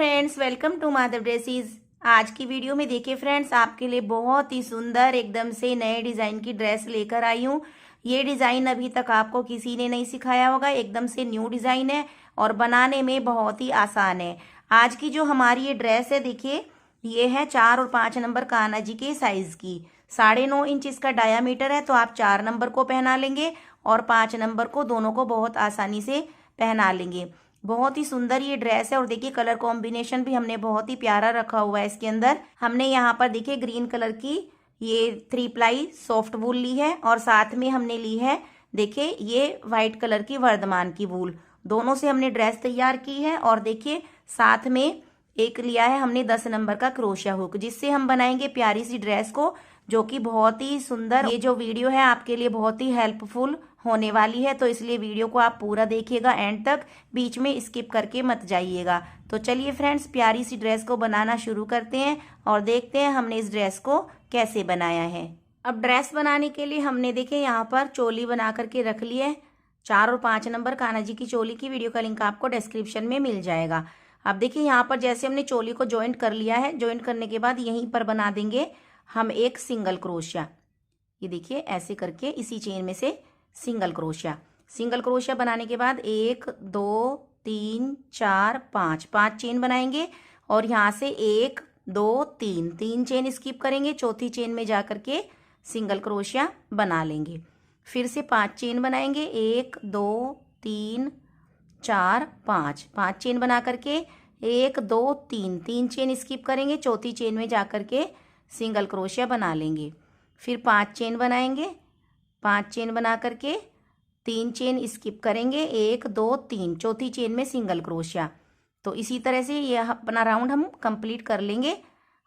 Friends, welcome to Madhav dresses. आज की video में देखिए फ्रेंड्स, आपके लिए बहुत ही सुंदर एकदम से नए डिज़ाइन की ड्रेस लेकर आई हूँ। ये डिज़ाइन अभी तक आपको किसी ने नहीं सिखाया होगा, एकदम से न्यू डिज़ाइन है और बनाने में बहुत ही आसान है। आज की जो हमारी ये ड्रेस है देखिए, ये है 4 और 5 नंबर कान्हा जी के साइज़ की। 9.5 इंच इसका डायामीटर है, तो आप 4 नंबर को पहना लेंगे और 5 नंबर को, दोनों को बहुत आसानी से पहना लेंगे। बहुत ही सुंदर ये ड्रेस है और देखिए कलर कॉम्बिनेशन भी हमने बहुत ही प्यारा रखा हुआ है। इसके अंदर हमने यहाँ पर देखिए ग्रीन कलर की ये 3 प्लाई सॉफ्ट वूल ली है और साथ में हमने ली है देखिए ये वाइट कलर की वर्धमान की वूल। दोनों से हमने ड्रेस तैयार की है और देखिए साथ में एक लिया है हमने 10 नंबर का क्रोशिया हुक, जिससे हम बनाएंगे प्यारी सी ड्रेस को, जो कि बहुत ही सुंदर। ये जो वीडियो है आपके लिए बहुत ही हेल्पफुल होने वाली है, तो इसलिए वीडियो को आप पूरा देखिएगा एंड तक, बीच में स्किप करके मत जाइएगा। तो चलिए फ्रेंड्स, प्यारी सी ड्रेस को बनाना शुरू करते हैं और देखते हैं हमने इस ड्रेस को कैसे बनाया है। अब ड्रेस बनाने के लिए हमने देखिए यहाँ पर चोली बना करके रख ली है। 4 और 5 नंबर कान्हा जी की चोली की वीडियो का लिंक आपको डिस्क्रिप्शन में मिल जाएगा। अब देखिए यहाँ पर जैसे हमने चोली को ज्वाइंट कर लिया है, ज्वाइंट करने के बाद यहीं पर बना देंगे हम एक सिंगल क्रोशिया। ये देखिए ऐसे करके इसी चेन में से सिंगल क्रोशिया बनाने के बाद 1 2 3 4 5 चेन बनाएंगे और यहाँ से 1 2 3 चेन स्किप करेंगे, चौथी चेन में जा करके सिंगल क्रोशिया बना लेंगे। फिर से 5 चेन बनाएंगे, 1 2 3 4 5 चेन बना करके 1 2 3 चेन स्किप करेंगे, चौथी चेन में जा करके सिंगल क्रोशिया बना लेंगे। फिर 5 चेन बनाएंगे, 5 चेन बना करके 3 चेन स्किप करेंगे, 1 2 3 चौथी चेन में सिंगल क्रोशिया। तो इसी तरह से ये अपना राउंड हम कंप्लीट कर लेंगे।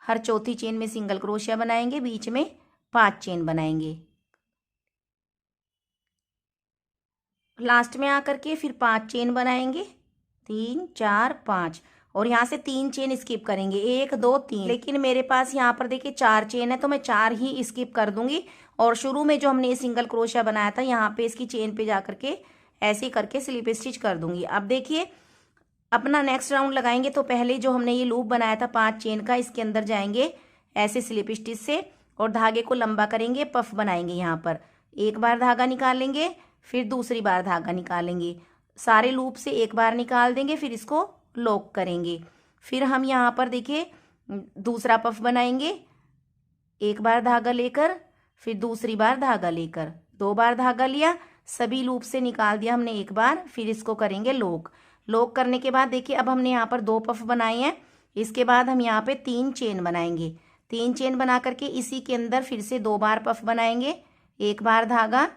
हर चौथी चेन में सिंगल क्रोशिया बनाएंगे, बीच में 5 चेन बनाएंगे, लास्ट में आकर के फिर 5 चेन बनाएंगे, 3 4 5 और यहाँ से 3 चेन स्किप करेंगे, 1 2 3। लेकिन मेरे पास यहाँ पर देखिए 4 चेन है, तो मैं 4 ही स्किप कर दूंगी और शुरू में जो हमने सिंगल क्रोशिया बनाया था यहाँ पे इसकी चेन पे जा करके ऐसे करके स्लिप स्टिच कर दूंगी। अब देखिए अपना नेक्स्ट राउंड लगाएंगे, तो पहले जो हमने ये लूप बनाया था 5 चेन का, इसके अंदर जाएंगे ऐसे स्लिप स्टिच से और धागे को लंबा करेंगे, पफ बनाएंगे। यहाँ पर एक बार धागा निकालेंगे, फिर दूसरी बार धागा निकालेंगे, सारे लूप से एक बार निकाल देंगे, फिर इसको लॉक करेंगे। फिर हम यहाँ पर देखिए दूसरा पफ बनाएंगे, एक बार धागा लेकर फिर दूसरी बार धागा लेकर, 2 बार धागा लिया, सभी लूप से निकाल दिया हमने एक बार, फिर इसको करेंगे लॉक करने के बाद देखिए अब हमने यहाँ पर 2 पफ बनाए हैं। इसके बाद हम यहाँ पे 3 चेन बनाएंगे, 3 चेन बना करके इसी के अंदर फिर से 2 बार पफ बनाएंगे, एक बार धागा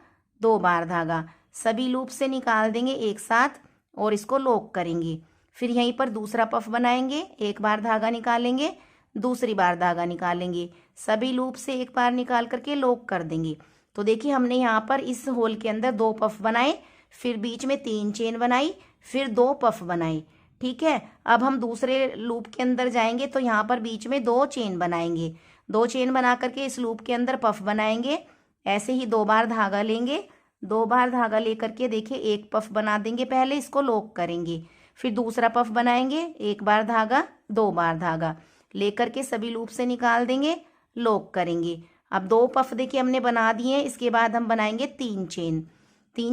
2 बार धागा, सभी लूप से निकाल देंगे एक साथ और इसको लॉक करेंगे। फिर यहीं पर दूसरा पफ बनाएंगे, एक बार धागा निकालेंगे, दूसरी बार धागा निकालेंगे, सभी लूप से एक बार निकाल करके लॉक कर देंगे। तो देखिए हमने यहाँ पर इस होल के अंदर 2 पफ बनाए, फिर बीच में 3 चेन बनाई, फिर 2 पफ बनाए। ठीक है, अब हम दूसरे लूप के अंदर जाएंगे, तो यहाँ पर बीच में 2 चेन बनाएंगे, 2 चेन बना करके इस लूप के अंदर पफ बनाएंगे। ऐसे ही 2 बार धागा लेंगे, 2 बार धागा लेकर के देखिए एक पफ बना देंगे, पहले इसको लॉक करेंगे, फिर दूसरा पफ बनाएंगे, एक बार धागा 2 बार धागा लेकर के सभी लूप से निकाल देंगे, लॉक करेंगे। अब 2 पफ देखिए हमने बना दिए हैं। इसके बाद हम बनाएंगे 3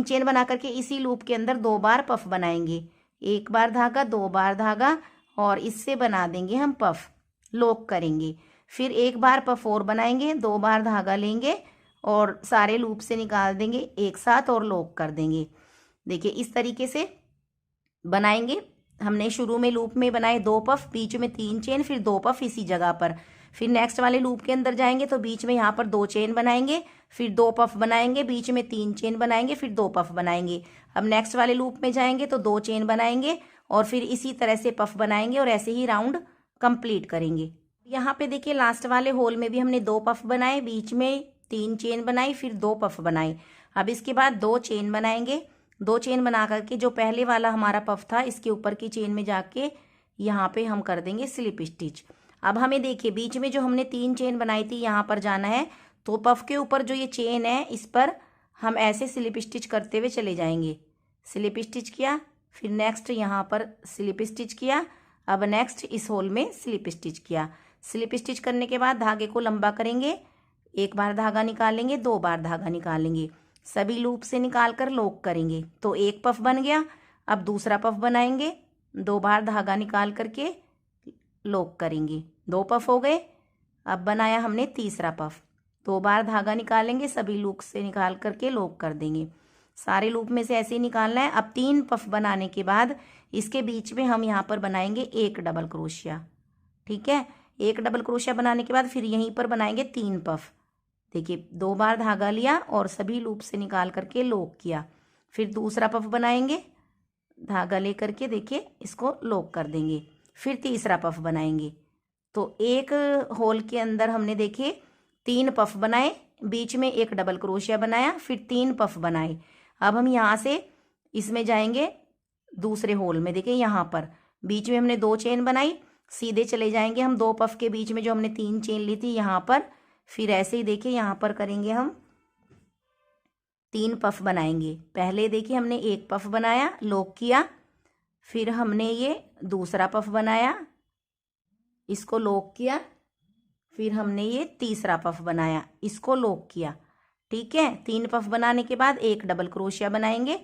चेन बना करके इसी लूप के अंदर 2 बार पफ बनाएंगे, एक बार धागा 2 बार धागा और इससे बना देंगे हम पफ, लॉक करेंगे। फिर एक बार पफ और बनाएंगे, 2 बार धागा लेंगे और सारे लूप से निकाल देंगे एक साथ और लॉक कर देंगे। देखिए इस तरीके से बनाएंगे। हमने शुरू में लूप में बनाए 2 पफ, बीच में 3 चेन, फिर 2 पफ इसी जगह पर। फिर नेक्स्ट वाले लूप के अंदर जाएंगे, तो बीच में यहाँ पर 2 चेन बनाएंगे, फिर 2 पफ बनाएंगे, बीच में 3 चेन बनाएंगे, फिर 2 पफ बनाएंगे। अब नेक्स्ट वाले लूप में जाएंगे तो 2 चेन बनाएंगे और फिर इसी तरह से पफ बनाएंगे और ऐसे ही राउंड कंप्लीट करेंगे। यहाँ पे देखिए लास्ट वाले होल में भी हमने 2 पफ बनाए, बीच में 3 चेन बनाई, फिर 2 पफ बनाए। अब इसके बाद 2 चेन बनाएंगे, 2 चेन बना करके जो पहले वाला हमारा पफ था इसके ऊपर की चेन में जाके यहाँ पे हम कर देंगे स्लिप स्टिच। अब हमें देखिए बीच में जो हमने 3 चेन बनाई थी यहाँ पर जाना है, तो पफ के ऊपर जो ये चेन है इस पर हम ऐसे स्लिप स्टिच करते हुए चले जाएंगे। स्लिप स्टिच किया, फिर नेक्स्ट यहाँ पर स्लिप स्टिच किया। अब नेक्स्ट इस होल में स्लिप स्टिच किया। स्लिप स्टिच करने के बाद धागे को लंबा करेंगे, एक बार धागा निकालेंगे, 2 बार धागा निकालेंगे, सभी लूप से निकाल कर लॉक करेंगे तो एक पफ बन गया। अब दूसरा पफ बनाएंगे, 2 बार धागा निकाल करके लॉक करेंगे, 2 पफ हो गए। अब बनाया हमने तीसरा पफ, 2 बार धागा निकालेंगे, सभी लूप से निकाल करके लॉक कर देंगे। सारे लूप में से ऐसे ही निकालना है। अब 3 पफ बनाने के बाद इसके बीच में हम यहाँ पर बनाएंगे एक डबल क्रोशिया। ठीक है, एक डबल क्रोशिया बनाने के बाद फिर यहीं पर बनाएंगे 3 पफ। देखिए 2 बार धागा लिया और सभी लूप से निकाल करके लॉक किया। फिर दूसरा पफ बनाएंगे, धागा ले करके देखिए इसको लॉक कर देंगे। फिर तीसरा पफ बनाएंगे। तो एक होल के अंदर हमने देखिए 3 पफ बनाए, बीच में एक डबल क्रोशिया बनाया, फिर 3 पफ बनाए। अब हम यहाँ से इसमें जाएंगे दूसरे होल में। देखिए यहाँ पर बीच में हमने 2 चेन बनाई, सीधे चले जाएंगे हम 2 पफ के बीच में जो हमने 3 चेन ली थी यहाँ पर। फिर ऐसे ही देखिए यहाँ पर करेंगे हम 3 पफ बनाएंगे। पहले देखिए हमने एक पफ बनाया, लॉक किया, फिर हमने ये दूसरा पफ बनाया, इसको लॉक किया, फिर हमने ये तीसरा पफ बनाया, इसको लॉक किया। ठीक है, 3 पफ बनाने के बाद एक डबल क्रोशिया बनाएंगे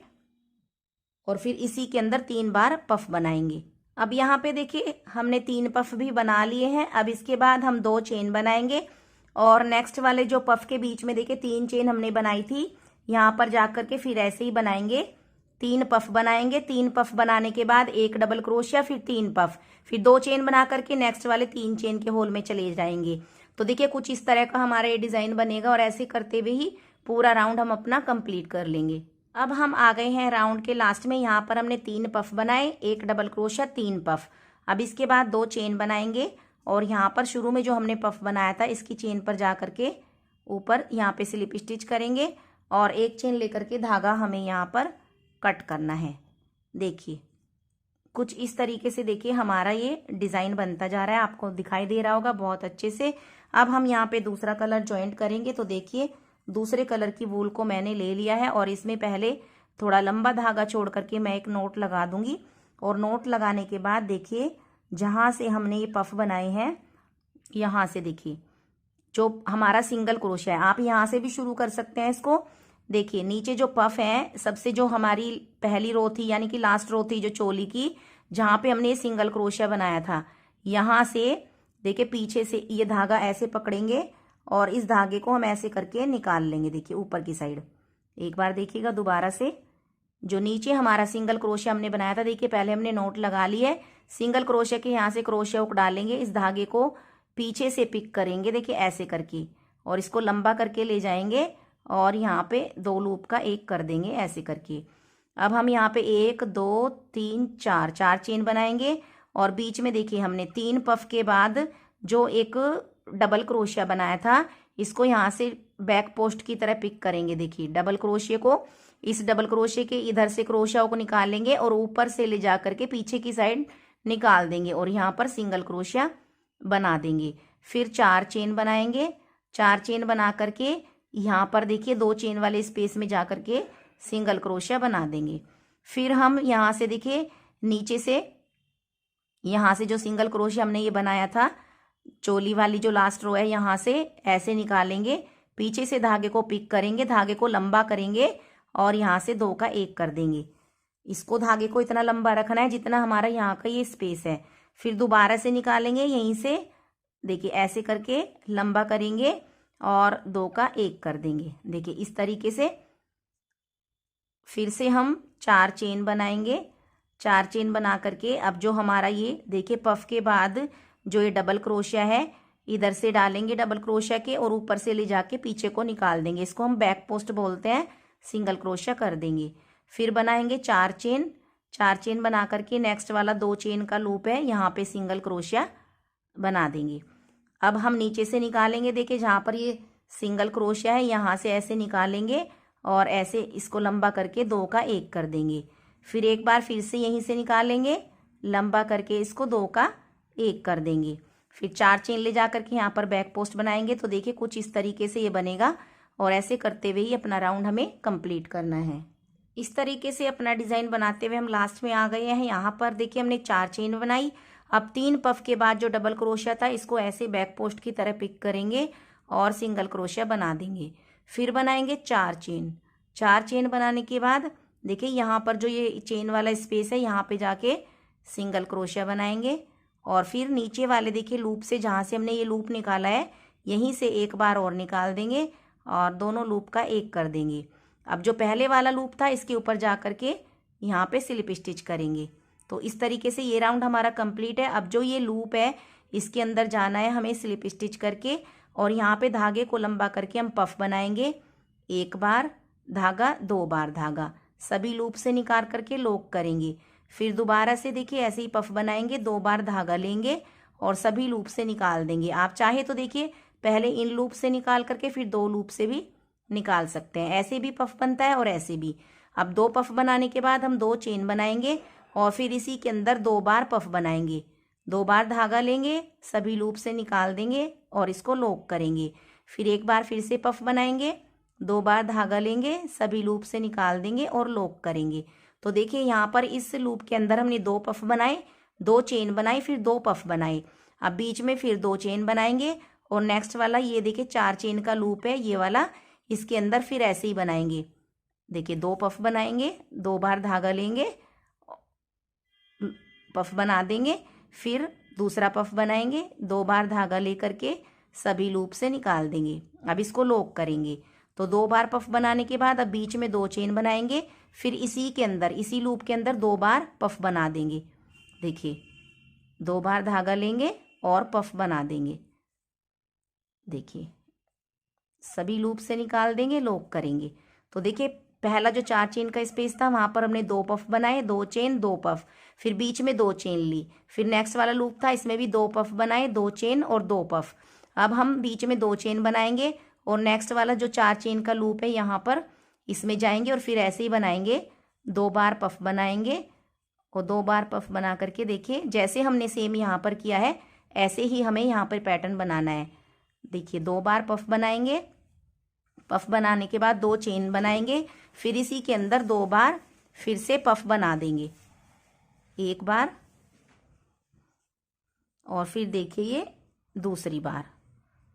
और फिर इसी के अंदर 3 बार पफ बनाएंगे। अब यहाँ पे देखिए हमने 3 पफ भी बना लिए हैं। अब इसके बाद हम 2 चेन बनाएंगे और नेक्स्ट वाले जो पफ के बीच में देखिए 3 चेन हमने बनाई थी, यहाँ पर जाकर के फिर ऐसे ही बनाएंगे, 3 पफ बनाएंगे। 3 पफ बनाने के बाद एक डबल क्रोशिया, फिर 3 पफ, फिर 2 चेन बना करके नेक्स्ट वाले 3 चेन के होल में चले जाएंगे। तो देखिए कुछ इस तरह का हमारा ये डिजाइन बनेगा और ऐसे करते हुए ही पूरा राउंड हम अपना कंप्लीट कर लेंगे। अब हम आ गए हैं राउंड के लास्ट में। यहाँ पर हमने 3 पफ बनाए, एक डबल क्रोशिया, 3 पफ। अब इसके बाद 2 चेन बनाएंगे और यहाँ पर शुरू में जो हमने पफ बनाया था इसकी चेन पर जा करके ऊपर यहाँ पे स्लिप स्टिच करेंगे और एक चेन लेकर के धागा हमें यहाँ पर कट करना है। देखिए कुछ इस तरीके से देखिए हमारा ये डिज़ाइन बनता जा रहा है, आपको दिखाई दे रहा होगा बहुत अच्छे से। अब हम यहाँ पे दूसरा कलर ज्वाइंट करेंगे। तो देखिए दूसरे कलर की वूल को मैंने ले लिया है और इसमें पहले थोड़ा लंबा धागा छोड़ करके मैं एक नोट लगा दूंगी और नोट लगाने के बाद देखिए जहाँ से हमने ये पफ बनाए हैं यहाँ से देखिए जो हमारा सिंगल क्रोशिया है, आप यहाँ से भी शुरू कर सकते हैं इसको। देखिए नीचे जो पफ है, सबसे जो हमारी पहली रो थी यानी कि लास्ट रो थी जो चोली की, जहाँ पे हमने सिंगल क्रोशिया बनाया था, यहाँ से देखिए पीछे से ये धागा ऐसे पकड़ेंगे और इस धागे को हम ऐसे करके निकाल लेंगे। देखिए ऊपर की साइड एक बार देखिएगा दोबारा से, जो नीचे हमारा सिंगल क्रोशिया हमने बनाया था, देखिए पहले हमने नोट लगा ली है, सिंगल क्रोशिया के यहाँ से क्रोशिया हुक डालेंगे, इस धागे को पीछे से पिक करेंगे देखिए ऐसे करके और इसको लंबा करके ले जाएंगे और यहाँ पे 2 लूप का एक कर देंगे ऐसे करके। अब हम यहाँ पे 1 2 3 4 चेन बनाएंगे और बीच में देखिए हमने 3 पफ के बाद जो एक डबल क्रोशिया बनाया था इसको यहाँ से बैक पोस्ट की तरह पिक करेंगे। देखिए डबल क्रोशिया को, इस डबल क्रोशिया के इधर से क्रोशिया को निकालेंगे और ऊपर से ले जा करके पीछे की साइड निकाल देंगे और यहाँ पर सिंगल क्रोशिया बना देंगे। फिर 4 चेन बनाएंगे, 4 चेन बना करके यहाँ पर देखिए 2 चेन वाले स्पेस में जा करके सिंगल क्रोशिया बना देंगे। फिर हम यहाँ से देखिए नीचे से यहाँ से जो सिंगल क्रोशिया हमने ये बनाया था, चोली वाली जो लास्ट रो है, यहाँ से ऐसे निकालेंगे, पीछे से धागे को पिक करेंगे, धागे को लंबा करेंगे और यहाँ से 2 का एक कर देंगे। इसको धागे को इतना लंबा रखना है जितना हमारा यहाँ का ये स्पेस है। फिर दोबारा से निकालेंगे यहीं से, देखिए ऐसे करके लंबा करेंगे और 2 का एक कर देंगे। देखिए इस तरीके से फिर से हम 4 चेन बनाएंगे। 4 चेन बना करके अब जो हमारा ये देखिए पफ के बाद जो ये डबल क्रोशिया है इधर से डालेंगे डबल क्रोशिया के और ऊपर से ले जाके पीछे को निकाल देंगे। इसको हम बैक पोस्ट बोलते हैं, सिंगल क्रोशिया कर देंगे। फिर बनाएंगे 4 चेन। 4 चेन बना करके नेक्स्ट वाला 2 चेन का लूप है यहाँ पे सिंगल क्रोशिया बना देंगे। अब हम नीचे से निकालेंगे, देखिए जहाँ पर ये सिंगल क्रोशिया है यहाँ से ऐसे निकालेंगे और ऐसे इसको लंबा करके 2 का एक कर देंगे। फिर एक बार फिर से यहीं से निकालेंगे, लंबा करके इसको 2 का एक कर देंगे। फिर 4 चेन ले जा करके यहाँ पर बैक पोस्ट बनाएंगे। तो देखिए कुछ इस तरीके से ये बनेगा और ऐसे करते हुए ही अपना राउंड हमें कंप्लीट करना है। इस तरीके से अपना डिज़ाइन बनाते हुए हम लास्ट में आ गए हैं। यहाँ पर देखिए हमने 4 चेन बनाई। अब 3 पफ के बाद जो डबल क्रोशिया था इसको ऐसे बैक पोस्ट की तरह पिक करेंगे और सिंगल क्रोशिया बना देंगे। फिर बनाएंगे 4 चेन। 4 चेन बनाने के बाद देखिए यहाँ पर जो ये चेन वाला स्पेस है यहाँ पे जाके सिंगल क्रोशिया बनाएंगे और फिर नीचे वाले देखिए लूप से जहाँ से हमने ये लूप निकाला है यहीं से एक बार और निकाल देंगे और दोनों लूप का एक कर देंगे। अब जो पहले वाला लूप था इसके ऊपर जा करके यहाँ पे स्लिप स्टिच करेंगे। तो इस तरीके से ये राउंड हमारा कंप्लीट है। अब जो ये लूप है इसके अंदर जाना है हमें स्लिप स्टिच करके और यहाँ पे धागे को लंबा करके हम पफ बनाएंगे। एक बार धागा, 2 बार धागा, सभी लूप से निकाल करके लॉक करेंगे। फिर दोबारा से देखिए ऐसे ही पफ बनाएंगे, 2 बार धागा लेंगे और सभी लूप से निकाल देंगे। आप चाहे तो देखिए पहले इन लूप से निकाल करके फिर 2 लूप से भी निकाल सकते हैं, ऐसे भी पफ बनता है और ऐसे भी। अब 2 पफ बनाने के बाद हम 2 चेन बनाएंगे और फिर इसी के अंदर 2 बार पफ बनाएंगे। 2 बार धागा लेंगे, सभी लूप से निकाल देंगे और इसको लॉक करेंगे। फिर एक बार फिर से पफ बनाएंगे, 2 बार धागा लेंगे, सभी लूप से निकाल देंगे और लॉक करेंगे। तो देखिए यहाँ पर इस लूप के अंदर हमने 2 पफ बनाए, 2 चेन बनाई, फिर 2 पफ बनाए। अब बीच में फिर 2 चेन बनाएंगे और नेक्स्ट वाला ये देखिए 4 चेन का लूप है ये वाला, इसके अंदर फिर ऐसे ही बनाएंगे। देखिए 2 पफ बनाएंगे, 2 बार धागा लेंगे, पफ बना देंगे, फिर दूसरा पफ बनाएंगे, 2 बार धागा लेकर के सभी लूप से निकाल देंगे। अब इसको लॉक करेंगे। तो 2 बार पफ बनाने के बाद अब बीच में 2 चेन बनाएंगे, फिर इसी के अंदर इसी लूप के अंदर 2 बार पफ बना देंगे। देखिए 2 बार धागा लेंगे और पफ बना देंगे। देखिए सभी लूप से निकाल देंगे, लॉक करेंगे। तो देखिए पहला जो 4 चेन का स्पेस था वहां पर हमने 2 पफ बनाए, 2 चेन 2 पफ, फिर बीच में 2 चेन ली। फिर नेक्स्ट वाला लूप था इसमें भी 2 पफ बनाए, 2 चेन और 2 पफ। अब हम बीच में 2 चेन बनाएंगे और नेक्स्ट वाला जो 4 चेन का लूप है यहाँ पर इसमें जाएंगे और फिर ऐसे ही बनाएंगे, 2 बार पफ बनाएंगे और 2 बार पफ बना करके देखिए जैसे हमने सेम यहाँ पर किया है ऐसे ही हमें यहाँ पर पैटर्न बनाना है। देखिए 2 बार पफ बनाएंगे, पफ बनाने के बाद 2 चेन बनाएंगे, फिर इसी के अंदर 2 बार फिर से पफ बना देंगे, एक बार और फिर देखिए ये दूसरी बार।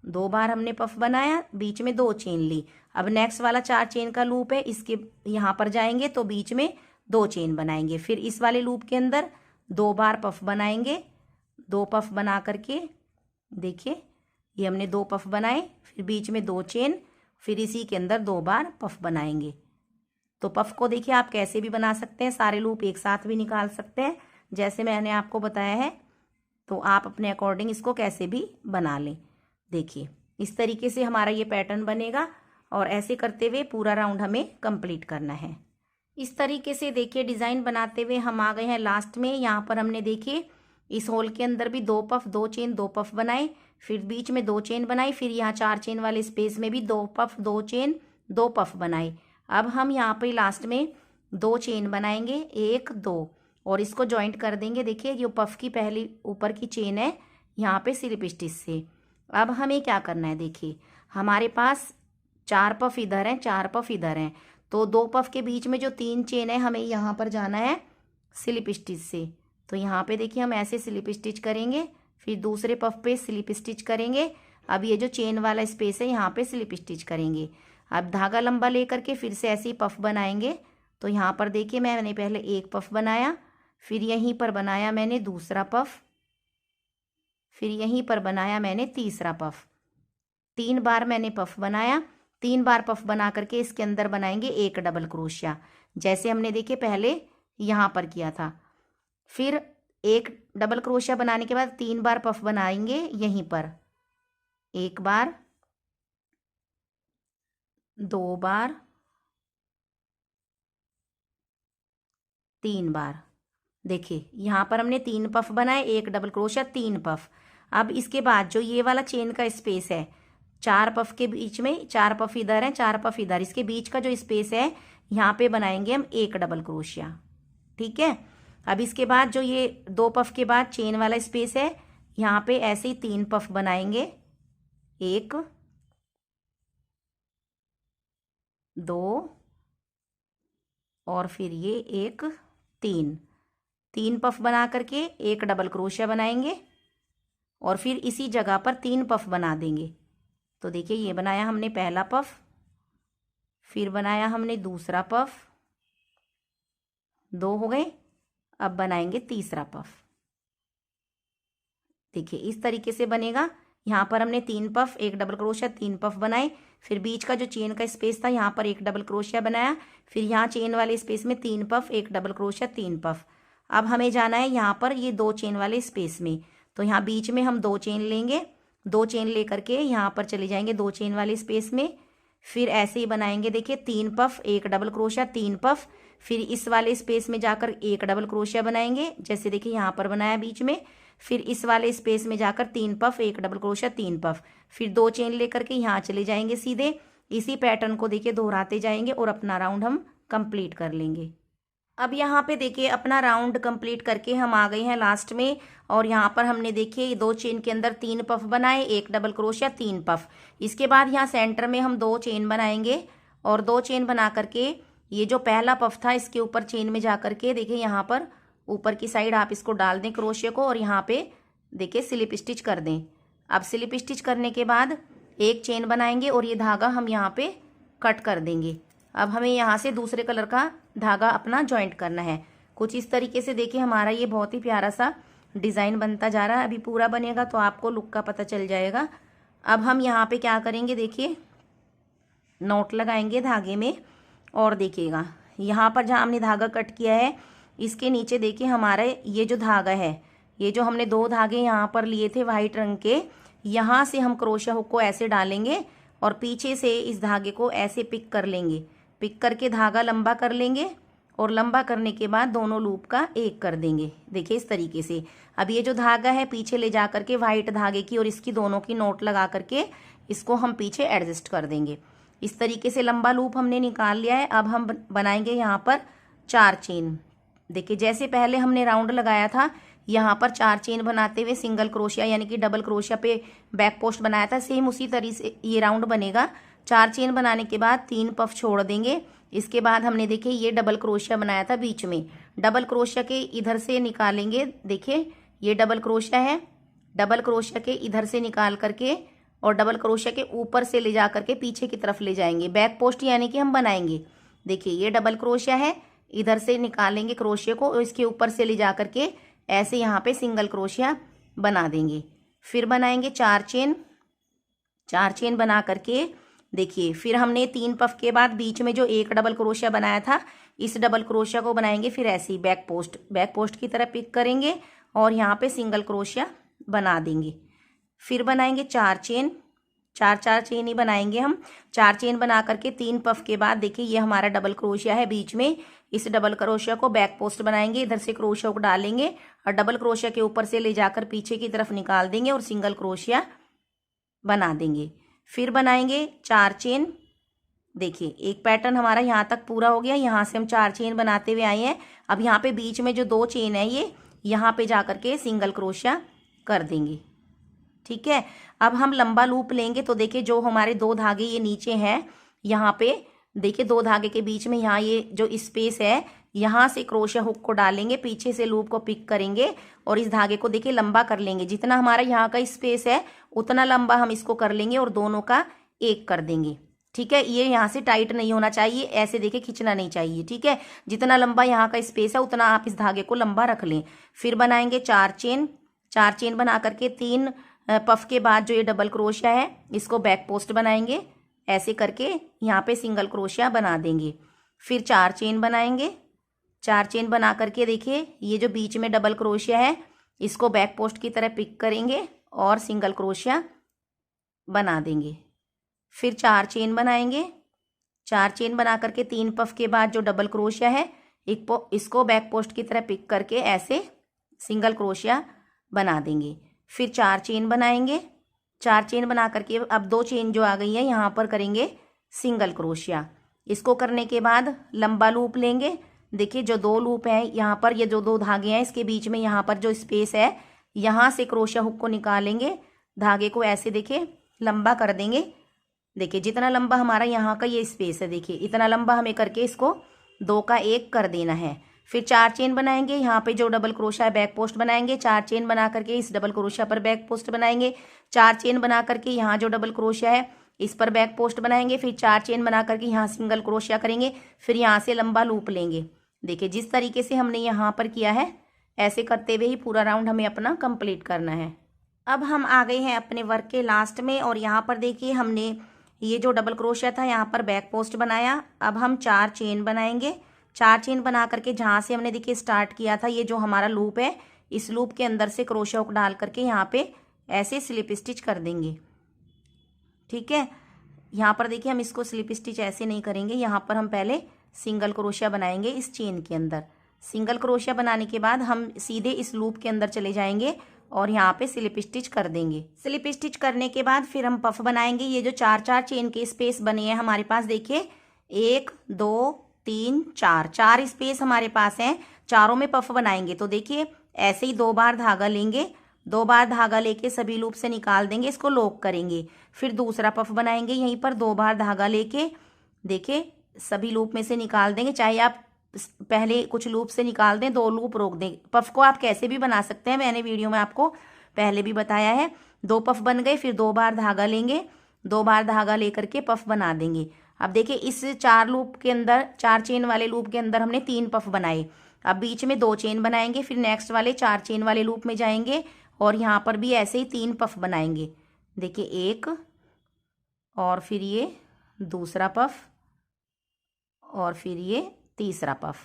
2 बार हमने पफ बनाया, बीच में 2 चेन ली। अब नेक्स्ट वाला 4 चेन का लूप है इसके यहाँ पर जाएंगे तो बीच में 2 चेन बनाएंगे, फिर इस वाले लूप के अंदर 2 बार पफ बनाएंगे। 2 पफ बना करके देखिए ये हमने 2 पफ बनाए, फिर बीच में 2 चेन, फिर इसी के अंदर 2 बार पफ बनाएंगे। तो पफ को देखिए आप कैसे भी बना सकते हैं, सारे लूप एक साथ भी निकाल सकते हैं जैसे मैंने आपको बताया है। तो आप अपने अकॉर्डिंग इसको कैसे भी बना लें। देखिए इस तरीके से हमारा ये पैटर्न बनेगा और ऐसे करते हुए पूरा राउंड हमें कंप्लीट करना है। इस तरीके से देखिए डिज़ाइन बनाते हुए हम आ गए हैं लास्ट में। यहाँ पर हमने देखिए इस होल के अंदर भी 2 पफ, 2 चेन, 2 पफ बनाए, फिर बीच में 2 चेन बनाई, फिर यहाँ 4 चेन वाले स्पेस में भी 2 पफ, 2 चेन, 2 पफ बनाए। अब हम यहाँ पे लास्ट में 2 चेन बनाएंगे, 1 2 और इसको जॉइंट कर देंगे। देखिए ये पफ की पहली ऊपर की चेन है यहाँ पे स्लिप स्टिच से। अब हमें क्या करना है, देखिए हमारे पास 4 पफ इधर हैं, 4 पफ इधर हैं, तो 2 पफ के बीच में जो 3 चेन है हमें यहाँ पर जाना है स्लिप स्टिच से। तो यहाँ पे देखिए हम ऐसे स्लिप स्टिच करेंगे, फिर दूसरे पफ पे स्लिप स्टिच करेंगे। अब ये जो चेन वाला स्पेस है यहाँ पे स्लिप स्टिच करेंगे। अब धागा लंबा लेकर के फिर से ऐसे ही पफ बनाएंगे। तो यहाँ पर देखिए मैंने पहले एक पफ बनाया, फिर यहीं पर बनाया मैंने दूसरा पफ, फिर यहीं पर बनाया मैंने तीसरा पफ। 3 बार मैंने पफ बनाया। 3 बार पफ बना करके इसके अंदर बनाएंगे एक डबल क्रोशिया जैसे हमने देखिए पहले यहाँ पर किया था। फिर एक डबल क्रोशिया बनाने के बाद 3 बार पफ बनाएंगे यहीं पर, 1 बार, 2 बार, 3 बार। देखिए यहाँ पर हमने 3 पफ बनाए, एक डबल क्रोशिया, 3 पफ। अब इसके बाद जो ये वाला चेन का स्पेस है 4 पफ के बीच में, 4 पफ इधर है, 4 पफ इधर, इसके बीच का जो स्पेस है यहाँ पे बनाएंगे हम एक डबल क्रोशिया। ठीक है। अब इसके बाद जो ये 2 पफ के बाद चेन वाला स्पेस है यहाँ पे ऐसे ही 3 पफ बनाएंगे, 1 2 और फिर ये 1 3। 3 पफ बना करके एक डबल क्रोशिया बनाएंगे और फिर इसी जगह पर 3 पफ बना देंगे। तो देखिए ये बनाया हमने पहला पफ, फिर बनाया हमने दूसरा पफ, 2 हो गए। अब बनाएंगे तीसरा पफ। देखिए इस तरीके से बनेगा। यहाँ पर हमने 3 पफ एक डबल क्रोशिया 3 पफ बनाए, फिर बीच का जो चेन का स्पेस था यहाँ पर एक डबल क्रोशिया बनाया, फिर यहाँ चेन वाले स्पेस में 3 पफ एक डबल क्रोशिया 3 पफ। अब हमें जाना है यहाँ पर ये 2 चेन वाले स्पेस में, तो यहाँ बीच में हम 2 चेन लेंगे, 2 चेन लेकर के यहाँ पर चले जाएंगे 2 चेन वाले स्पेस में, फिर ऐसे ही बनाएंगे। देखिए 3 पफ एक डबल क्रोशिया 3 पफ, फिर इस वाले स्पेस में जाकर एक डबल क्रोशिया बनाएंगे, जैसे देखिए यहाँ पर बनाया बीच में, फिर इस वाले स्पेस में जाकर 3 पफ एक डबल क्रोशिया 3 पफ, फिर 2 चेन लेकर के यहाँ चले जाएंगे सीधे। इसी पैटर्न को देखिए दोहराते जाएंगे और अपना राउंड हम कंप्लीट कर लेंगे। अब यहाँ पे देखिए अपना राउंड कंप्लीट करके हम आ गए हैं लास्ट में, और यहाँ पर हमने देखिए 2 चेन के अंदर 3 पफ बनाए, एक डबल क्रोशिया 3 पफ। इसके बाद यहाँ सेंटर में हम 2 चेन बनाएंगे और 2 चेन बना करके ये जो पहला पफ था इसके ऊपर चेन में जा करके देखिए यहाँ पर ऊपर की साइड आप इसको डाल दें क्रोशिया को, और यहाँ पे देखिए स्लिप स्टिच कर दें। अब स्लिप स्टिच करने के बाद एक चेन बनाएंगे और ये धागा हम यहाँ पे कट कर देंगे। अब हमें यहाँ से दूसरे कलर का धागा अपना जॉइंट करना है। कुछ इस तरीके से देखिए हमारा ये बहुत ही प्यारा सा डिज़ाइन बनता जा रहा है। अभी पूरा बनेगा तो आपको लुक का पता चल जाएगा। अब हम यहाँ पे क्या करेंगे, देखिए नोट लगाएंगे धागे में, और देखिएगा यहाँ पर जहाँ हमने धागा कट किया है इसके नीचे देखिए हमारा ये जो धागा है, ये जो हमने 2 धागे यहाँ पर लिए थे वाइट रंग के, यहाँ से हम क्रोशिया हुक को ऐसे डालेंगे और पीछे से इस धागे को ऐसे पिक कर लेंगे। पिक करके धागा लंबा कर लेंगे और लंबा करने के बाद दोनों लूप का एक कर देंगे। देखिए इस तरीके से। अब ये जो धागा है पीछे ले जा करके वाइट धागे की और इसकी दोनों की नोट लगा करके इसको हम पीछे एडजस्ट कर देंगे। इस तरीके से लंबा लूप हमने निकाल लिया है। अब हम बनाएंगे यहाँ पर 4 चेन। देखिए जैसे पहले हमने राउंड लगाया था यहाँ पर 4 चेन बनाते हुए सिंगल क्रोशिया यानी कि डबल क्रोशिया पे बैक पोस्ट बनाया था, सेम उसी तरीके से ये राउंड बनेगा। 4 चेन बनाने के बाद 3 पफ छोड़ देंगे। इसके बाद हमने देखिए ये डबल क्रोशिया बनाया था बीच में, डबल क्रोशिया के इधर से निकालेंगे। देखिए ये डबल क्रोशिया है, डबल क्रोशिया के इधर से निकाल करके और डबल क्रोशिया के ऊपर से ले जा करके पीछे की तरफ ले जाएंगे, बैक पोस्ट यानी कि हम बनाएंगे। देखिए ये डबल क्रोशिया है, इधर से निकालेंगे क्रोशिया को और इसके ऊपर से ले जा करके ऐसे यहाँ पे सिंगल क्रोशिया बना देंगे। फिर बनाएंगे 4 चेन। 4 चेन बना करके देखिए फिर हमने 3 पफ के बाद बीच में जो एक डबल क्रोशिया बनाया था इस डबल क्रोशिया को बनाएंगे फिर ऐसे ही बैक पोस्ट की तरह पिक करेंगे और यहाँ पे सिंगल क्रोशिया बना देंगे। फिर बनाएंगे 4 चेन, 4 चेन ही बनाएंगे हम। 4 चेन बना करके 3 पफ के बाद देखिए ये हमारा डबल क्रोशिया है बीच में, इस डबल क्रोशिया को बैक पोस्ट बनाएंगे, इधर से क्रोशिया को डालेंगे और डबल क्रोशिया के ऊपर से ले जाकर पीछे की तरफ निकाल देंगे और सिंगल क्रोशिया बना देंगे। फिर बनाएंगे 4 चेन। देखिए एक पैटर्न हमारा यहाँ तक पूरा हो गया। यहाँ से हम 4 चेन बनाते हुए आए हैं। अब यहाँ पे बीच में जो 2 चेन है ये यहाँ पे जा करके सिंगल क्रोशिया कर देंगे। ठीक है, अब हम लंबा लूप लेंगे तो देखिए जो हमारे 2 धागे ये नीचे हैं यहाँ पे देखिए 2 धागे के बीच में यहाँ ये जो स्पेस है यहाँ से क्रोशिया हुक को डालेंगे, पीछे से लूप को पिक करेंगे और इस धागे को देखिए लंबा कर लेंगे। जितना हमारा यहाँ का स्पेस है उतना लंबा हम इसको कर लेंगे और दोनों का एक कर देंगे। ठीक है, ये यहाँ से टाइट नहीं होना चाहिए, ऐसे देखिए खींचना नहीं चाहिए। ठीक है, जितना लंबा यहाँ का स्पेस है उतना आप इस धागे को लंबा रख लें। फिर बनाएंगे 4 चेन। 4 चेन बना करके 3 पफ के बाद जो ये डबल क्रोशिया है इसको बैक पोस्ट बनाएंगे, ऐसे करके यहाँ पे सिंगल क्रोशिया बना देंगे। फिर 4 चेन बनाएंगे। 4 चेन बना करके देखिए ये जो बीच में डबल क्रोशिया है इसको बैक पोस्ट की तरह पिक करेंगे और सिंगल क्रोशिया बना देंगे। फिर 4 चेन बनाएंगे। 4 चेन बना करके 3 पफ के बाद जो डबल क्रोशिया है इसको बैक पोस्ट की तरह पिक करके ऐसे सिंगल क्रोशिया बना देंगे। फिर 4 चेन बनाएंगे। 4 चेन बना करके अब 2 चेन जो आ गई है यहाँ पर करेंगे सिंगल क्रोशिया। इसको करने के बाद लंबा लूप लेंगे। देखिए जो 2 लूप है यहाँ पर, ये जो 2 धागे हैं इसके बीच में यहाँ पर जो स्पेस है यहाँ से क्रोशिया हुक को निकालेंगे, धागे को ऐसे देखिए लंबा कर देंगे। देखिए जितना लंबा हमारा यहाँ का ये स्पेस है देखिए इतना लंबा हमें करके इसको 2 का 1 कर देना है। फिर 4 चेन बनाएंगे, यहाँ पे जो डबल क्रोशिया है बैक पोस्ट बनाएंगे, 4 चेन बना करके इस डबल क्रोशिया पर बैक पोस्ट बनाएंगे, 4 चेन बना करके यहाँ जो डबल क्रोशिया है इस पर बैक पोस्ट बनाएंगे, फिर 4 चेन बना करके यहाँ सिंगल क्रोशिया करेंगे, फिर यहाँ से लंबा लूप लेंगे। देखिए जिस तरीके से हमने यहाँ पर किया है ऐसे करते हुए ही पूरा राउंड हमें अपना कंप्लीट करना है। अब हम आ गए हैं अपने वर्क के लास्ट में और यहाँ पर देखिए हमने ये जो डबल क्रोशिया था यहाँ पर बैक पोस्ट बनाया। अब हम 4 चेन बनाएंगे, 4 चेन बना करके जहाँ से हमने देखिए स्टार्ट किया था ये जो हमारा लूप है इस लूप के अंदर से क्रोशिया हुक डाल करके यहाँ पे ऐसे स्लिप स्टिच कर देंगे। ठीक है, यहाँ पर देखिए हम इसको स्लिप स्टिच ऐसे नहीं करेंगे, यहाँ पर हम पहले सिंगल क्रोशिया बनाएंगे इस चेन के अंदर। सिंगल क्रोशिया बनाने के बाद हम सीधे इस लूप के अंदर चले जाएंगे और यहाँ पे स्लिप स्टिच कर देंगे। स्लिप स्टिच करने के बाद फिर हम पफ बनाएंगे। ये जो 4 चेन के स्पेस बने हैं हमारे पास देखिए 1 2 3 4 स्पेस हमारे पास हैं, चारों में पफ बनाएंगे। तो देखिए ऐसे ही 2 बार धागा लेंगे, 2 बार धागा लेके सभी लूप से निकाल देंगे, इसको लॉक करेंगे। फिर दूसरा पफ बनाएंगे, यहीं पर 2 बार धागा लेके देखिए सभी लूप में से निकाल देंगे। चाहे आप पहले कुछ लूप से निकाल दें, 2 लूप रोक दें। पफ को आप कैसे भी बना सकते हैं, मैंने वीडियो में आपको पहले भी बताया है। 2 पफ बन गए, फिर 2 बार धागा लेंगे, 2 बार धागा लेकर के पफ बना देंगे। अब देखिए इस 4 लूप के अंदर 4 चेन वाले लूप के अंदर हमने 3 पफ बनाए। अब बीच में 2 चेन बनाएंगे, फिर नेक्स्ट वाले 4 चेन वाले लूप में जाएंगे और यहाँ पर भी ऐसे ही 3 पफ बनाएंगे। देखिए एक और फिर ये दूसरा पफ और फिर ये तीसरा पफ।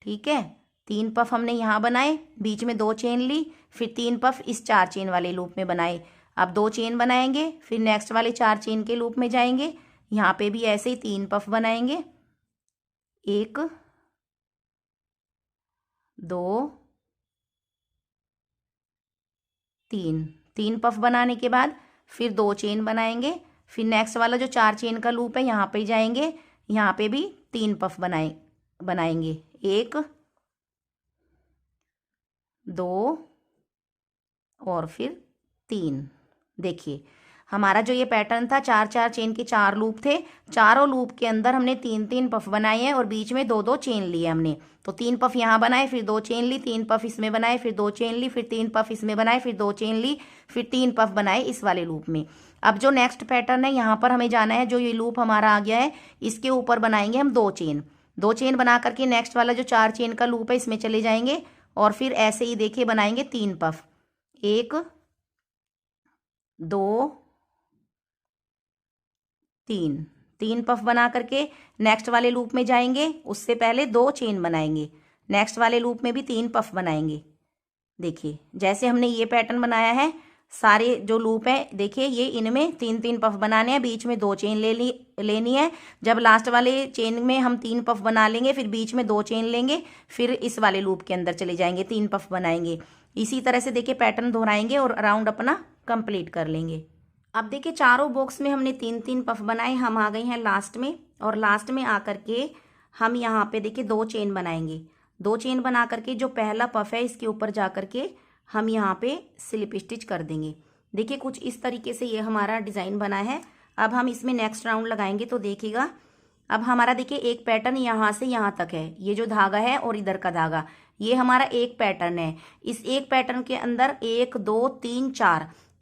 ठीक है, 3 पफ हमने यहाँ बनाए, बीच में 2 चेन ली, फिर 3 पफ इस 4 चेन वाले लूप में बनाए। अब 2 चेन बनाएंगे, फिर नेक्स्ट वाले 4 चेन के लूप में जाएंगे, यहाँ पे भी ऐसे ही 3 पफ बनाएंगे, 1 2 3 पफ बनाने के बाद फिर 2 चेन बनाएंगे, फिर नेक्स्ट वाला जो 4 चेन का लूप है यहाँ पे जाएंगे, यहाँ पे भी 3 पफ बनाएंगे, 1 2 और फिर 3। देखिए हमारा जो ये पैटर्न था 4 चेन के 4 लूप थे, चारों लूप के अंदर हमने 3 पफ बनाए हैं और बीच में 2 चेन लिए हमने। तो 3 पफ यहाँ बनाए, फिर 2 चेन ली, 3 पफ इसमें बनाए, फिर 2 चेन ली, फिर 3 पफ इसमें बनाए, फिर 2 चेन ली, फिर 3 पफ बनाए इस वाले लूप में। अब जो नेक्स्ट पैटर्न है यहाँ पर हमें जाना है, जो ये लूप हमारा आ गया है इसके ऊपर बनाएंगे हम 2 चेन बना करके नेक्स्ट वाला जो 4 चेन का लूप है इसमें चले जाएंगे और फिर ऐसे ही देखिए बनाएंगे 3 पफ, 1 2 3 पफ बना करके नेक्स्ट वाले लूप में जाएंगे, उससे पहले 2 चेन बनाएंगे, नेक्स्ट वाले लूप में भी 3 पफ बनाएंगे। देखिए जैसे हमने ये पैटर्न बनाया है, सारे जो लूप हैं देखिए ये इनमें 3 पफ बनाने हैं, बीच में 2 चेन लेनी है। जब लास्ट वाले चेन में हम 3 पफ बना लेंगे, फिर बीच में 2 चेन लेंगे, फिर इस वाले लूप के अंदर चले जाएंगे, 3 पफ बनाएंगे। इसी तरह से देखिए पैटर्न दोहराएंगे और राउंड अपना कंप्लीट कर लेंगे। अब देखिए चारों बॉक्स में हमने 3 पफ बनाए, हम आ गए हैं लास्ट में और लास्ट में आकर के हम यहाँ पे देखिए 2 चेन बनाएंगे। 2 चेन बना करके जो पहला पफ है इसके ऊपर जा करके हम यहाँ पे स्लिप स्टिच कर देंगे। देखिए कुछ इस तरीके से ये हमारा डिज़ाइन बना है। अब हम इसमें नेक्स्ट राउंड लगाएंगे तो देखिएगा अब हमारा देखिए एक पैटर्न यहाँ से यहाँ तक है, ये जो धागा है और इधर का धागा, ये हमारा एक पैटर्न है। इस एक पैटर्न के अंदर 1 2 3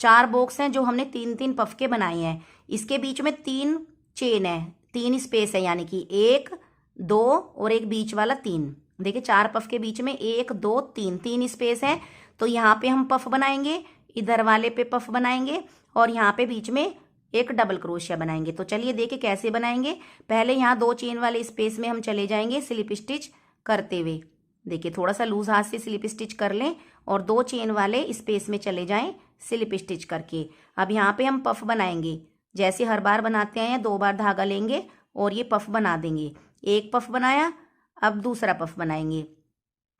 4 बॉक्स हैं जो हमने 3 पफ के बनाए हैं। इसके बीच में 3 चेन है, 3 स्पेस है, यानी कि 1 2 और एक बीच वाला 3। देखिए 4 पफ के बीच में 1 2 3 स्पेस है। तो यहाँ पे हम पफ बनाएंगे, इधर वाले पे पफ बनाएंगे और यहाँ पे बीच में एक डबल क्रोशिया बनाएंगे। तो चलिए देखिए कैसे बनाएंगे। पहले यहाँ 2 चेन वाले स्पेस में हम चले जाएंगे स्लिप स्टिच करते हुए। देखिए थोड़ा सा लूज हाथ से स्लिप स्टिच कर लें और 2 चेन वाले स्पेस में चले जाएं स्लिप स्टिच करके। अब यहाँ पे हम पफ बनाएंगे, जैसे हर बार बनाते हैं 2 बार धागा लेंगे और ये पफ बना देंगे। एक पफ बनाया, अब दूसरा पफ बनाएंगे,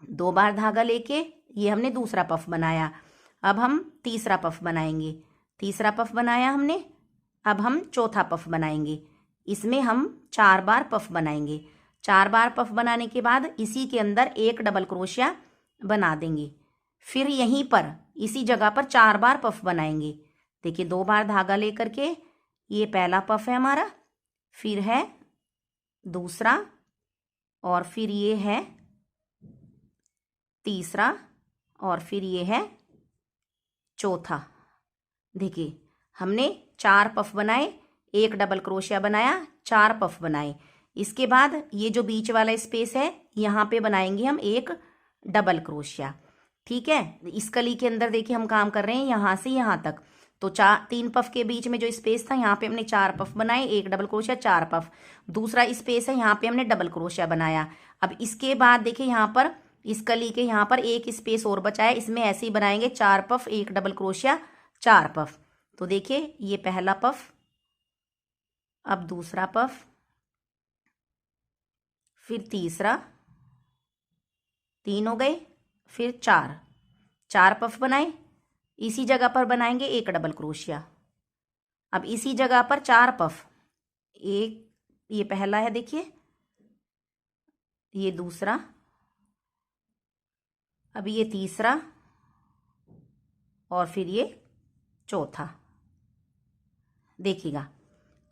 2 बार धागा लेके ये हमने दूसरा पफ बनाया। अब हम तीसरा पफ बनाएंगे, तीसरा पफ बनाया हमने, अब हम चौथा पफ बनाएंगे। इसमें हम 4 बार पफ बनाएंगे। 4 बार पफ बनाने के बाद इसी के अंदर एक डबल क्रोशिया बना देंगे। फिर यहीं पर इसी जगह पर 4 बार पफ बनाएंगे। देखिए 2 बार धागा लेकर के ये पहला पफ है हमारा, फिर है दूसरा और फिर ये है तीसरा, और फिर ये है चौथा। देखिए हमने 4 पफ बनाए, एक डबल क्रोशिया बनाया, 4 पफ बनाए। इसके बाद ये जो बीच वाला स्पेस है यहाँ पे बनाएंगे हम एक डबल क्रोशिया। ठीक है, इस कली के अंदर देखिए हम काम कर रहे हैं यहाँ से यहाँ तक। तो 3 पफ के बीच में जो स्पेस था यहाँ पे हमने 4 पफ बनाए, एक डबल क्रोशिया, 4 पफ। दूसरा स्पेस है यहाँ पे हमने डबल क्रोशिया बनाया। अब इसके बाद देखिए यहाँ पर इस कली के यहाँ पर एक स्पेस और बचा है, इसमें ऐसे ही बनाएंगे 4 पफ, एक डबल क्रोशिया, 4 पफ। तो देखिए ये पहला पफ, अब दूसरा पफ, फिर तीसरा, 3 हो गए, फिर 4 पफ बनाए। इसी जगह पर बनाएंगे एक डबल क्रोशिया। अब इसी जगह पर 4 पफ, एक ये पहला है देखिए, ये दूसरा, अब ये तीसरा, और फिर ये चौथा। देखिएगा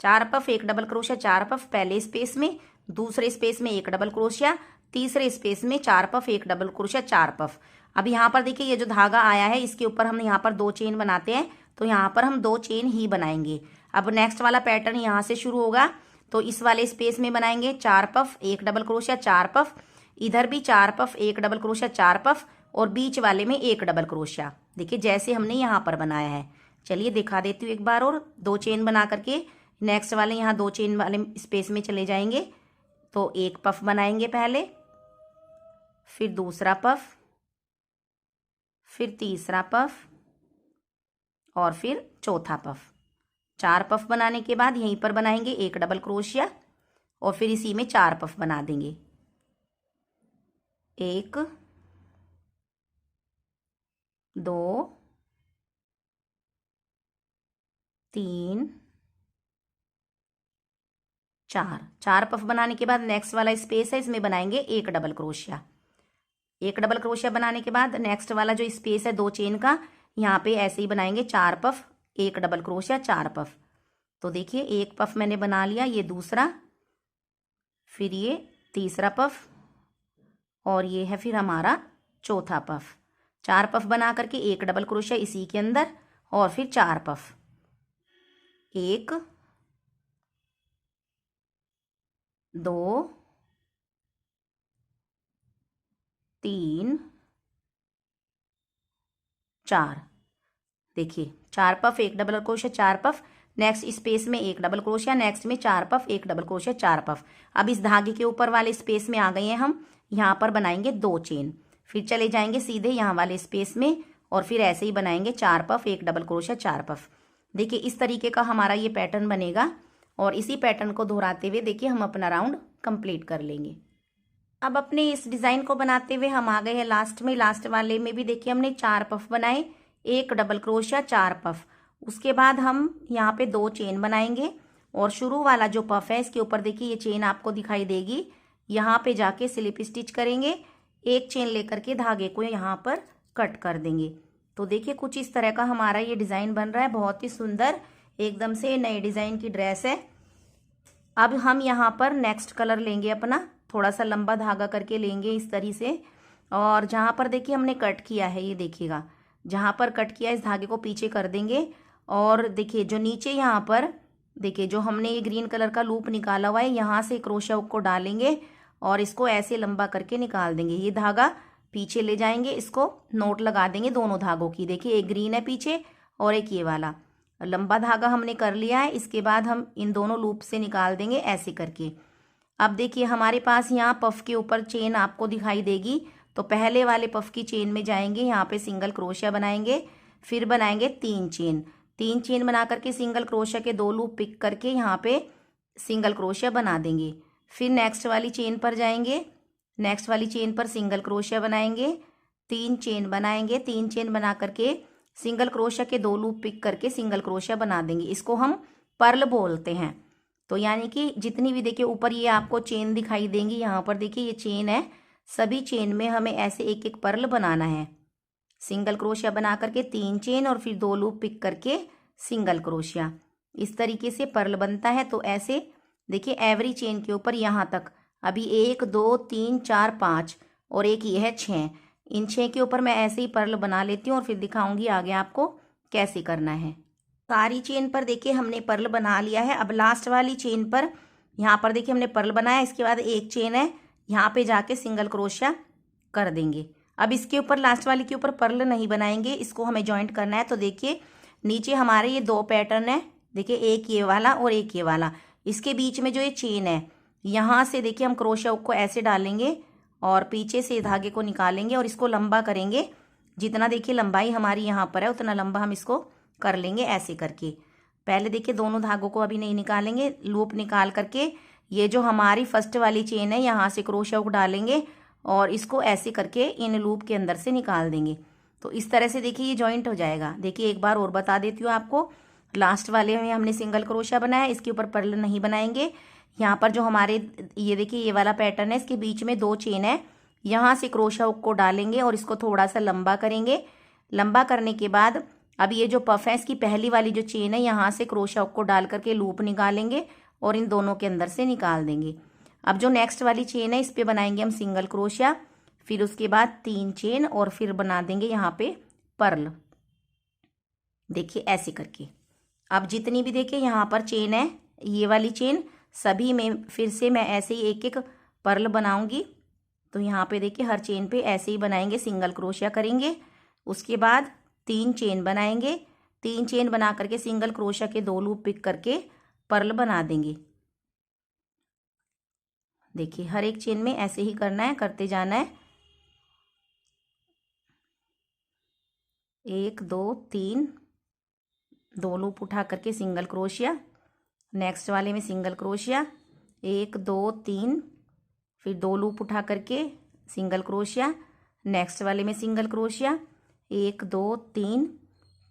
4 पफ, एक डबल क्रोशिया, 4 पफ पहले स्पेस में, दूसरे स्पेस में एक डबल क्रोशिया, तीसरे स्पेस में 4 पफ, एक डबल क्रोशिया, 4 पफ। अब यहाँ पर देखिए ये जो धागा आया है इसके ऊपर हम यहाँ पर 2 चेन बनाते हैं, तो यहाँ पर हम 2 चेन ही बनाएंगे। अब नेक्स्ट वाला पैटर्न यहाँ से शुरू होगा, तो इस वाले स्पेस में बनाएंगे 4 पफ, एक डबल क्रोशिया, 4 पफ, इधर भी 4 पफ, एक डबल क्रोशिया, 4 पफ, और बीच वाले में एक डबल क्रोशिया। देखिए जैसे हमने यहाँ पर बनाया है। चलिए दिखा देती हूँ एक बार और। 2 चेन बना करके नेक्स्ट वाले यहाँ 2 चेन वाले स्पेस में चले जाएंगे। तो एक पफ बनाएंगे पहले, फिर दूसरा पफ, फिर तीसरा पफ, और फिर चौथा पफ। 4 पफ बनाने के बाद यहीं पर बनाएंगे एक डबल क्रोशिया, और फिर इसी में 4 पफ बना देंगे। 1 2 3 4 पफ बनाने के बाद नेक्स्ट वाला स्पेस है इसमें बनाएंगे एक डबल क्रोशिया। एक डबल क्रोशिया बनाने के बाद नेक्स्ट वाला जो स्पेस है 2 चेन का, यहाँ पे ऐसे ही बनाएंगे 4 पफ, एक डबल क्रोशिया, 4 पफ। तो देखिए एक पफ मैंने बना लिया, ये दूसरा, फिर ये तीसरा पफ, और ये है फिर हमारा चौथा पफ। 4 पफ बना करके एक डबल क्रोशिया इसी के अंदर, और फिर 4 पफ, 1 2 3 4। देखिए 4 पफ, एक double crochet, 4 puff, next space में एक डबल क्रोशिया, नेक्स्ट में 4 पफ, एक डबल क्रोशिया, 4 पफ। अब इस धागे के ऊपर वाले स्पेस में आ गए हैं हम, यहाँ पर बनाएंगे 2 चेन, फिर चले जाएंगे सीधे यहाँ वाले स्पेस में, और फिर ऐसे ही बनाएंगे 4 पफ, एक डबल क्रोशिया, 4 पफ। देखिए इस तरीके का हमारा ये पैटर्न बनेगा, और इसी पैटर्न को दोहराते हुए देखिए हम अपना राउंड कंप्लीट कर लेंगे। अब अपने इस डिज़ाइन को बनाते हुए हम आ गए हैं लास्ट में। लास्ट वाले में भी देखिए हमने 4 पफ बनाए, एक डबल क्रोशिया, 4 पफ। उसके बाद हम यहाँ पे 2 चेन बनाएंगे, और शुरू वाला जो पफ है इसके ऊपर देखिए ये चेन आपको दिखाई देगी, यहाँ पे जाके स्लिप स्टिच करेंगे, एक चेन लेकर के धागे को यहाँ पर कट कर देंगे। तो देखिए कुछ इस तरह का हमारा ये डिज़ाइन बन रहा है, बहुत ही सुंदर, एकदम से नए डिज़ाइन की ड्रेस है। अब हम यहाँ पर नेक्स्ट कलर लेंगे अपना, थोड़ा सा लंबा धागा करके लेंगे इस तरीके से, और जहाँ पर देखिए हमने कट किया है, ये देखिएगा जहाँ पर कट किया है इस धागे को पीछे कर देंगे, और देखिए जो नीचे यहाँ पर देखिए जो हमने ये ग्रीन कलर का लूप निकाला हुआ है, यहाँ से क्रोशा हुक को डालेंगे और इसको ऐसे लंबा करके निकाल देंगे। ये धागा पीछे ले जाएंगे, इसको नोट लगा देंगे दोनों धागों की। देखिए एक ग्रीन है पीछे और एक ये वाला लंबा धागा हमने कर लिया है। इसके बाद हम इन दोनों लूप से निकाल देंगे ऐसे करके। अब देखिए हमारे पास यहाँ पफ के ऊपर चेन आपको दिखाई देगी, तो पहले वाले पफ की चेन में जाएंगे, यहाँ पे सिंगल क्रोशिया बनाएंगे, फिर बनाएंगे 3 चेन। 3 चेन बना करके सिंगल क्रोशिया के 2 लूप पिक करके यहाँ पे सिंगल क्रोशिया बना देंगे। फिर नेक्स्ट वाली चेन पर जाएंगे, नेक्स्ट वाली चेन पर सिंगल क्रोशिया बनाएंगे, 3 चेन बनाएंगे, 3 चेन बना करके सिंगल क्रोशिया के 2 लूप पिक करके सिंगल क्रोशिया बना देंगे। इसको हम पर्ल बोलते हैं। तो यानी कि जितनी भी देखिए ऊपर ये आपको चेन दिखाई देंगी, यहाँ पर देखिए ये चेन है, सभी चेन में हमें ऐसे एक एक पर्ल बनाना है। सिंगल क्रोशिया बना करके 3 चेन और फिर 2 लूप पिक करके सिंगल क्रोशिया, इस तरीके से पर्ल बनता है। तो ऐसे देखिए एवरी चेन के ऊपर यहाँ तक अभी 1 2 3 4 5 और एक ये है 6। इन 6 के ऊपर मैं ऐसे ही पर्ल बना लेती हूँ और फिर दिखाऊंगी आगे आपको कैसे करना है। सारी चेन पर देखिए हमने पर्ल बना लिया है। अब लास्ट वाली चेन पर यहाँ पर देखिए हमने पर्ल बनाया, इसके बाद एक चेन है, यहाँ पे जाके सिंगल क्रोशिया कर देंगे। अब इसके ऊपर लास्ट वाली के ऊपर पर्ल नहीं बनाएंगे, इसको हमें जॉइंट करना है। तो देखिए नीचे हमारे ये 2 पैटर्न है, देखिए एक ये वाला और एक ये वाला। इसके बीच में जो ये चेन है, यहाँ से देखिए हम क्रोशिया हुक को ऐसे डालेंगे और पीछे से धागे को निकालेंगे और इसको लंबा करेंगे। जितना देखिए लंबाई हमारी यहाँ पर है उतना लंबा हम इसको कर लेंगे ऐसे करके। पहले देखिए दोनों धागों को अभी नहीं निकालेंगे, लूप निकाल करके ये जो हमारी फर्स्ट वाली चेन है यहाँ से क्रोशिया हुक डालेंगे और इसको ऐसे करके इन लूप के अंदर से निकाल देंगे। तो इस तरह से देखिए ये जॉइंट हो जाएगा। देखिए एक बार और बता देती हूँ आपको, लास्ट वाले में हमने सिंगल क्रोशिया बनाया, इसके ऊपर पर्ल नहीं बनाएंगे। यहाँ पर जो हमारे ये देखिए ये वाला पैटर्न है, इसके बीच में 2 चेन है, यहाँ से क्रोशिया हुक को डालेंगे और इसको थोड़ा सा लंबा करेंगे। लंबा करने के बाद अब ये जो पफ है इसकी पहली वाली जो चेन है यहाँ से क्रोशिया हुक को डाल करके लूप निकालेंगे और इन दोनों के अंदर से निकाल देंगे। अब जो नेक्स्ट वाली चेन है इस पे बनाएंगे हम सिंगल क्रोशिया, फिर उसके बाद 3 चेन और फिर बना देंगे यहाँ पे पर्ल। देखिए ऐसे करके अब जितनी भी देखिए यहाँ पर चेन है, ये वाली चेन सभी में फिर से मैं ऐसे ही एक एक पर्ल बनाऊंगी। तो यहाँ पे देखिए हर चेन पे ऐसे ही बनाएंगे, सिंगल क्रोशिया करेंगे, उसके बाद 3 चेन बनाएंगे। 3 चेन बना करके सिंगल क्रोशिया के 2 लूप पिक करके पर्ल बना देंगे। देखिए हर एक चेन में ऐसे ही करना है, करते जाना है। 1 2 3 2 लूप उठा करके सिंगल क्रोशिया, नेक्स्ट वाले में सिंगल क्रोशिया, 1 2 3, फिर 2 लूप उठा करके सिंगल क्रोशिया, नेक्स्ट वाले में सिंगल क्रोशिया, 1 2 3,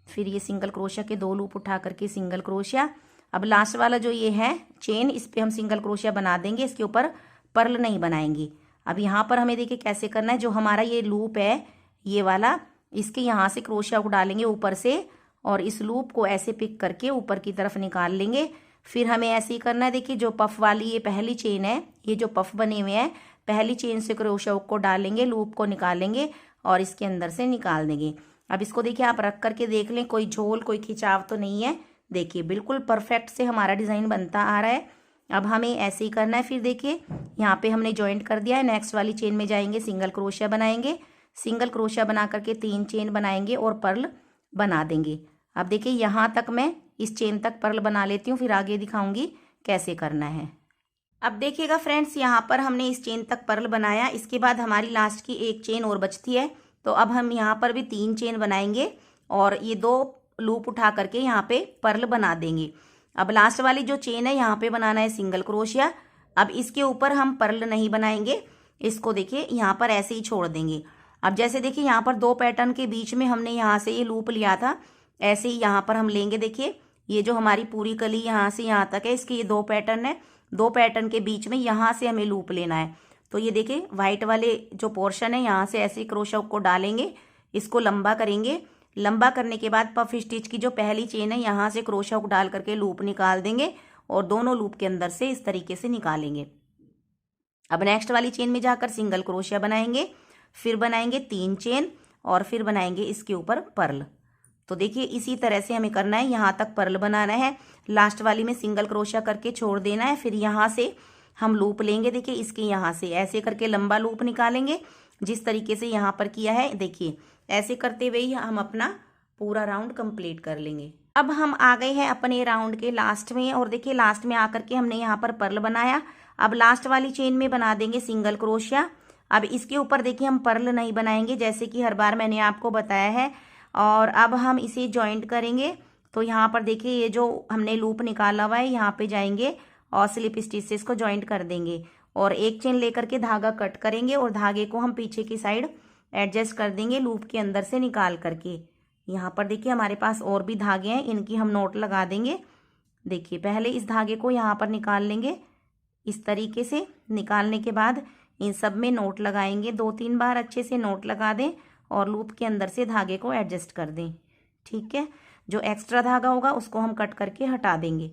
फिर ये सिंगल क्रोशिया के 2 लूप उठा करके सिंगल क्रोशिया। अब लास्ट वाला जो ये है चेन, इस पे हम सिंगल क्रोशिया बना देंगे, इसके ऊपर पर्ल नहीं बनाएंगे। अब यहाँ पर हमें देखिए कैसे करना है, जो हमारा ये लूप है ये वाला, इसके यहाँ से क्रोशिया को डालेंगे ऊपर से और इस लूप को ऐसे पिक करके ऊपर की तरफ निकाल लेंगे। फिर हमें ऐसे ही करना है। देखिए जो पफ वाली ये पहली चेन है, ये जो पफ बने हुए हैं, पहली चेन से क्रोशिया हुक को डालेंगे, लूप को निकालेंगे और इसके अंदर से निकाल देंगे। अब इसको देखिए आप रख करके देख लें, कोई झोल कोई खिंचाव तो नहीं है। देखिए बिल्कुल परफेक्ट से हमारा डिज़ाइन बनता आ रहा है। अब हमें ऐसे ही करना है। फिर देखिए यहाँ पे हमने जॉइंट कर दिया है, नेक्स्ट वाली चेन में जाएंगे, सिंगल क्रोशिया बनाएंगे, सिंगल क्रोशिया बना करके 3 चेन बनाएंगे और पर्ल बना देंगे। अब देखिए यहाँ तक मैं इस चेन तक पर्ल बना लेती हूँ, फिर आगे दिखाऊंगी कैसे करना है। अब देखिएगा फ्रेंड्स, यहाँ पर हमने इस चेन तक पर्ल बनाया, इसके बाद हमारी लास्ट की एक चेन और बचती है। तो अब हम यहाँ पर भी 3 चेन बनाएंगे और ये 2 लूप उठा करके यहाँ पे पर्ल बना देंगे। अब लास्ट वाली जो चेन है यहाँ पे बनाना है सिंगल क्रोशिया। अब इसके ऊपर हम पर्ल नहीं बनाएंगे, इसको देखिए यहाँ पर ऐसे ही छोड़ देंगे। अब जैसे देखिए यहाँ पर 2 पैटर्न के बीच में हमने यहाँ से ये लूप लिया था, ऐसे ही यहाँ पर हम लेंगे। देखिए ये जो हमारी पूरी कली यहाँ से यहाँ तक है, इसके ये 2 पैटर्न है, 2 पैटर्न के बीच में यहाँ से हमें लूप लेना है। तो ये देखिए व्हाइट वाले जो पोर्शन है यहाँ से ऐसे क्रोशिया को डालेंगे, इसको लंबा करेंगे। लंबा करने के बाद पफ स्टिच की जो पहली चेन है यहाँ से क्रोशिया को डाल करके लूप निकाल देंगे और दोनों लूप के अंदर से इस तरीके से निकालेंगे। अब नेक्स्ट वाली चेन में जाकर सिंगल क्रोशिया बनाएंगे, फिर बनाएंगे 3 चेन और फिर बनाएंगे इसके ऊपर पर्ल। तो देखिए इसी तरह से हमें करना है, यहाँ तक पर्ल बनाना है, लास्ट वाली में सिंगल क्रोशिया करके छोड़ देना है। फिर यहाँ से हम लूप लेंगे, देखिए इसके यहाँ से ऐसे करके लंबा लूप निकालेंगे, जिस तरीके से यहाँ पर किया है। देखिए ऐसे करते हुए ही हम अपना पूरा राउंड कंप्लीट कर लेंगे। अब हम आ गए हैं अपने राउंड के लास्ट में और देखिए लास्ट में आकर के हमने यहाँ पर पर्ल बनाया। अब लास्ट वाली चेन में बना देंगे सिंगल क्रोशिया। अब इसके ऊपर देखिए हम पर्ल नहीं बनाएंगे, जैसे कि हर बार मैंने आपको बताया है। और अब हम इसे जॉइंट करेंगे। तो यहाँ पर देखिए ये जो हमने लूप निकाला हुआ है, यहाँ पे जाएंगे और स्लिप स्टिच से इसको जॉइंट कर देंगे और एक चेन लेकर के धागा कट करेंगे और धागे को हम पीछे की साइड एडजस्ट कर देंगे लूप के अंदर से निकाल करके। यहाँ पर देखिए हमारे पास और भी धागे हैं, इनकी हम नोट लगा देंगे। देखिए पहले इस धागे को यहाँ पर निकाल लेंगे, इस तरीके से निकालने के बाद इन सब में नोट लगाएंगे, 2-3 बार अच्छे से नोट लगा दें और लूप के अंदर से धागे को एडजस्ट कर दें। ठीक है, जो एक्स्ट्रा धागा होगा उसको हम कट करके हटा देंगे।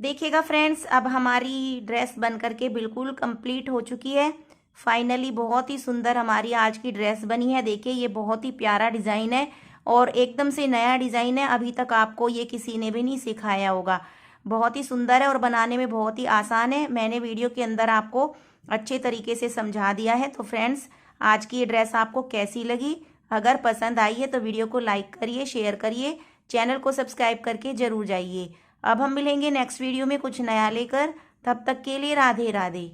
देखिएगा फ्रेंड्स, अब हमारी ड्रेस बन करके बिल्कुल कंप्लीट हो चुकी है। फाइनली बहुत ही सुंदर हमारी आज की ड्रेस बनी है। देखिए ये बहुत ही प्यारा डिज़ाइन है और एकदम से नया डिज़ाइन है, अभी तक आपको ये किसी ने भी नहीं सिखाया होगा। बहुत ही सुंदर है और बनाने में बहुत ही आसान है। मैंने वीडियो के अंदर आपको अच्छे तरीके से समझा दिया है। तो फ्रेंड्स, आज की ये ड्रेस आपको कैसी लगी? अगर पसंद आई है तो वीडियो को लाइक करिए, शेयर करिए, चैनल को सब्सक्राइब करके जरूर जाइए। अब हम मिलेंगे नेक्स्ट वीडियो में कुछ नया लेकर। तब तक के लिए राधे राधे।